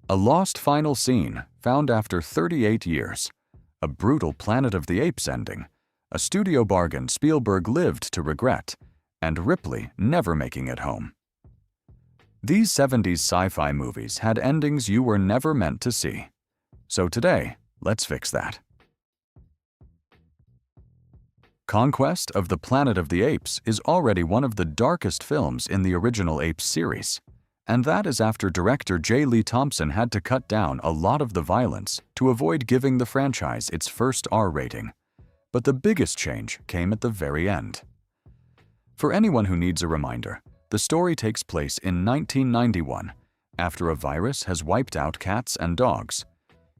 A lost final scene found after 38 years. A brutal Planet of the Apes ending. A studio bargain Spielberg lived to regret. And Ripley never making it home. These 70s sci-fi movies had endings you were never meant to see. So today, let's fix that. Conquest of the Planet of the Apes is already one of the darkest films in the original Apes series. And that is after director J. Lee Thompson had to cut down a lot of the violence to avoid giving the franchise its first R rating. But the biggest change came at the very end. For anyone who needs a reminder, the story takes place in 1991, after a virus has wiped out cats and dogs.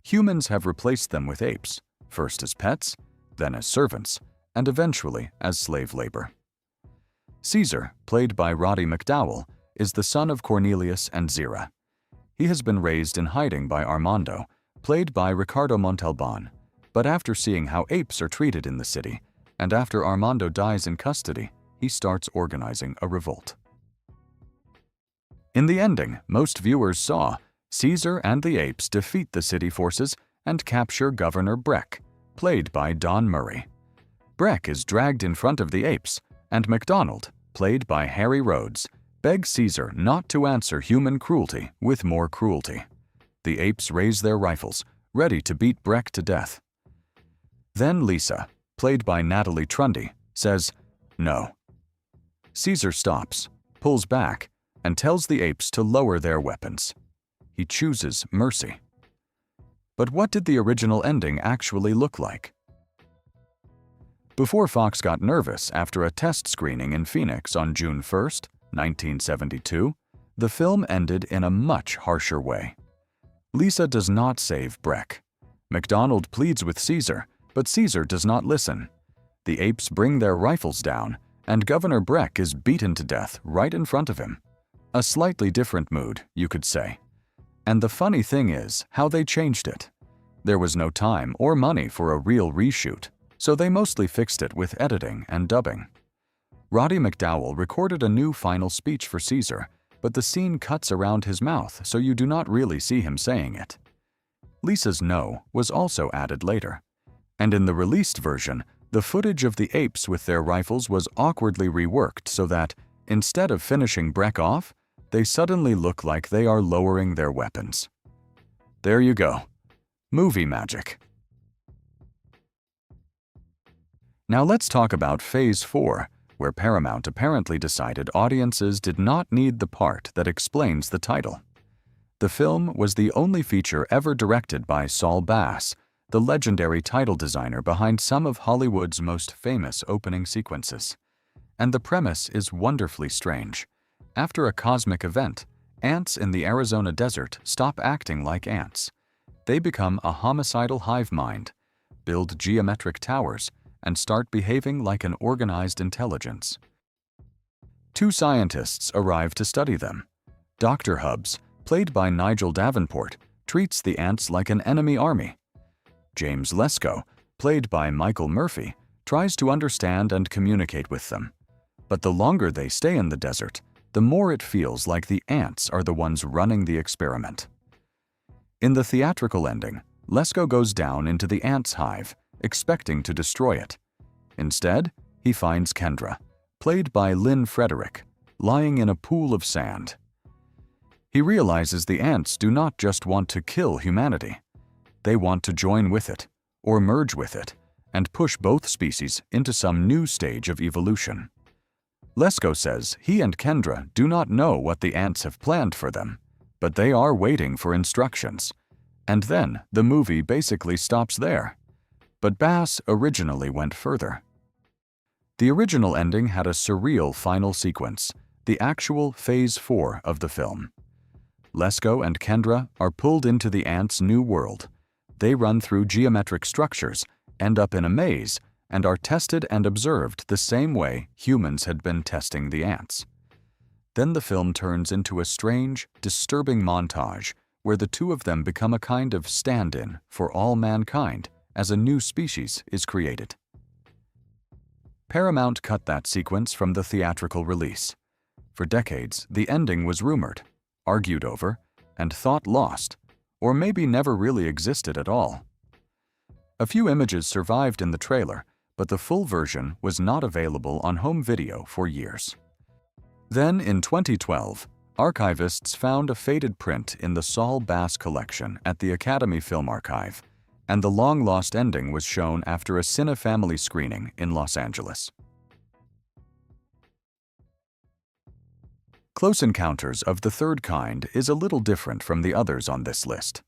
Humans have replaced them with apes, first as pets, then as servants, and eventually as slave labor. Caesar, played by Roddy McDowall, is the son of Cornelius and Zira. He has been raised in hiding by Armando, played by Ricardo Montalban, but after seeing how apes are treated in the city, and after Armando dies in custody, he starts organizing a revolt. In the ending, most viewers saw Caesar and the apes defeat the city forces and capture Governor Breck, played by Don Murray. Breck is dragged in front of the apes, and MacDonald, played by Harry Rhodes, begs Caesar not to answer human cruelty with more cruelty. The apes raise their rifles, ready to beat Breck to death. Then Lisa, played by Natalie Trundy, says, "No." Caesar stops, pulls back, and tells the apes to lower their weapons. He chooses mercy. But what did the original ending actually look like? Before Fox got nervous after a test screening in Phoenix on June 1st, 1972, the film ended in a much harsher way. Lisa does not save Breck. MacDonald pleads with Caesar, but Caesar does not listen. The apes bring their rifles down, and Governor Breck is beaten to death right in front of him. A slightly different mood, you could say. And the funny thing is how they changed it. There was no time or money for a real reshoot, so they mostly fixed it with editing and dubbing. Roddy McDowall recorded a new final speech for Caesar, but the scene cuts around his mouth, so you do not really see him saying it. Lisa's "no" was also added later. And in the released version, the footage of the apes with their rifles was awkwardly reworked so that, instead of finishing Breck off, they suddenly look like they are lowering their weapons. There you go. Movie magic. Now let's talk about Phase 4, where Paramount apparently decided audiences did not need the part that explains the title. The film was the only feature ever directed by Saul Bass, the legendary title designer behind some of Hollywood's most famous opening sequences. And the premise is wonderfully strange. After a cosmic event, ants in the Arizona desert stop acting like ants. They become a homicidal hive mind, build geometric towers, and start behaving like an organized intelligence. Two scientists arrive to study them. Dr. Hubbs, played by Nigel Davenport, treats the ants like an enemy army. James Lesko, played by Michael Murphy, tries to understand and communicate with them. But the longer they stay in the desert, the more it feels like the ants are the ones running the experiment. In the theatrical ending, Lesko goes down into the ants' hive, expecting to destroy it. Instead, he finds Kendra, played by Lynn Frederick, lying in a pool of sand. He realizes the ants do not just want to kill humanity. They want to join with it, or merge with it, and push both species into some new stage of evolution. Lesko says he and Kendra do not know what the ants have planned for them, but they are waiting for instructions. And then the movie basically stops there. But Bass originally went further. The original ending had a surreal final sequence, the actual Phase 4 of the film. Lesko and Kendra are pulled into the ants' new world. They run through geometric structures, end up in a maze, and are tested and observed the same way humans had been testing the ants. Then the film turns into a strange, disturbing montage where the two of them become a kind of stand-in for all mankind as a new species is created. Paramount cut that sequence from the theatrical release. For decades, the ending was rumored, argued over, and thought lost, or maybe never really existed at all. A few images survived in the trailer, but the full version was not available on home video for years. Then, in 2012, archivists found a faded print in the Saul Bass collection at the Academy Film Archive, and the long-lost ending was shown after a Cine-Family screening in Los Angeles. Close Encounters of the Third Kind is a little different from the others on this list.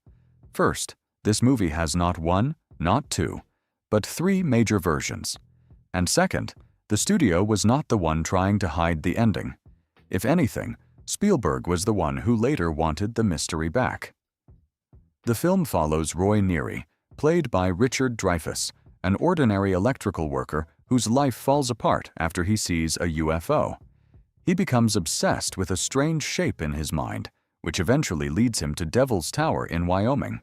First, this movie has not one, not two, but three major versions. And second, the studio was not the one trying to hide the ending. If anything, Spielberg was the one who later wanted the mystery back. The film follows Roy Neary, played by Richard Dreyfuss, an ordinary electrical worker whose life falls apart after he sees a UFO. He becomes obsessed with a strange shape in his mind, which eventually leads him to Devil's Tower in Wyoming.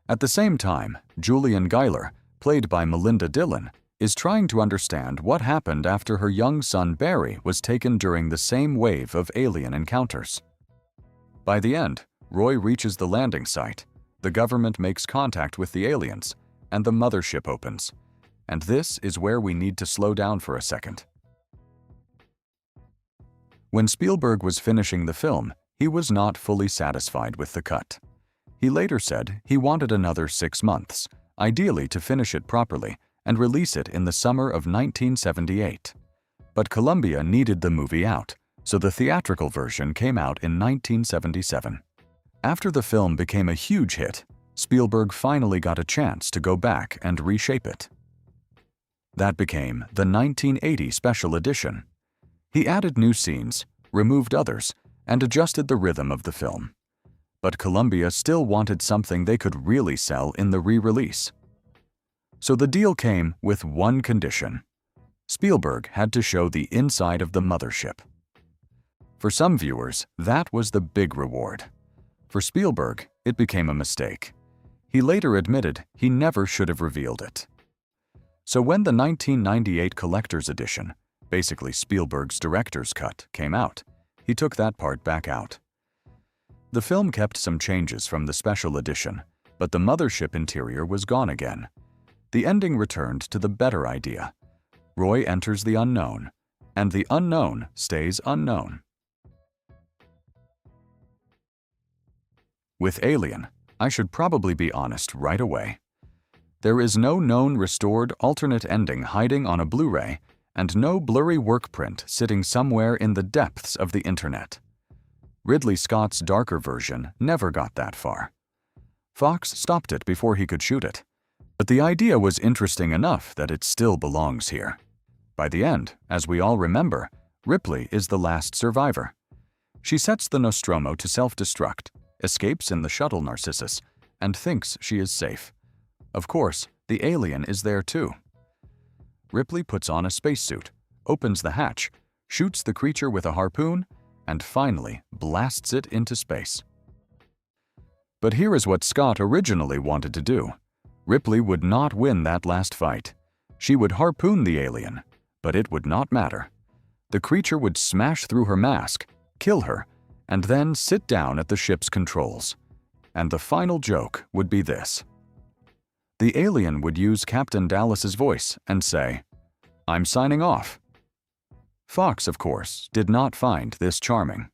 At the same time, Julian Geiler, played by Melinda Dillon, is trying to understand what happened after her young son Barry was taken during the same wave of alien encounters. By the end, Roy reaches the landing site, the government makes contact with the aliens, and the mothership opens. And this is where we need to slow down for a second. When Spielberg was finishing the film, he was not fully satisfied with the cut. He later said he wanted another 6 months, ideally to finish it properly, and release it in the summer of 1978. But Columbia needed the movie out, so the theatrical version came out in 1977. After the film became a huge hit, Spielberg finally got a chance to go back and reshape it. That became the 1980 special edition. He added new scenes, removed others, and adjusted the rhythm of the film. But Columbia still wanted something they could really sell in the re-release. So the deal came with one condition. Spielberg had to show the inside of the mothership. For some viewers, that was the big reward. For Spielberg, it became a mistake. He later admitted he never should have revealed it. So when the 1998 collector's edition, basically Spielberg's director's cut, came out, he took that part back out. The film kept some changes from the special edition, but the mothership interior was gone again. The ending returned to the better idea. Roy enters the unknown, and the unknown stays unknown. With Alien, I should probably be honest right away. There is no known restored alternate ending hiding on a Blu-ray, and no blurry work print sitting somewhere in the depths of the internet. Ridley Scott's darker version never got that far. Fox stopped it before he could shoot it, but the idea was interesting enough that it still belongs here. By the end, as we all remember, Ripley is the last survivor. She sets the Nostromo to self-destruct, escapes in the shuttle Narcissus, and thinks she is safe. Of course, the alien is there too. Ripley puts on a spacesuit, opens the hatch, shoots the creature with a harpoon, and finally blasts it into space. But here is what Scott originally wanted to do. Ripley would not win that last fight. She would harpoon the alien, but it would not matter. The creature would smash through her mask, kill her, and then sit down at the ship's controls. And the final joke would be this. The alien would use Captain Dallas's voice and say, "I'm signing off." Fox, of course, did not find this charming.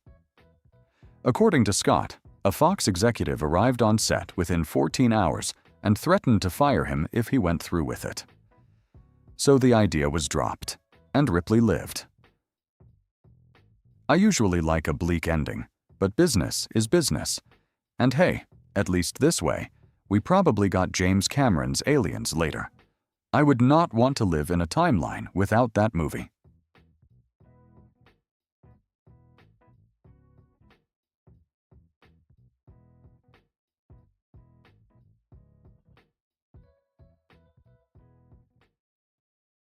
According to Scott, a Fox executive arrived on set within 14 hours and threatened to fire him if he went through with it. So the idea was dropped, and Ripley lived. I usually like a bleak ending, but business is business. And hey, at least this way, we probably got James Cameron's Aliens later. I would not want to live in a timeline without that movie.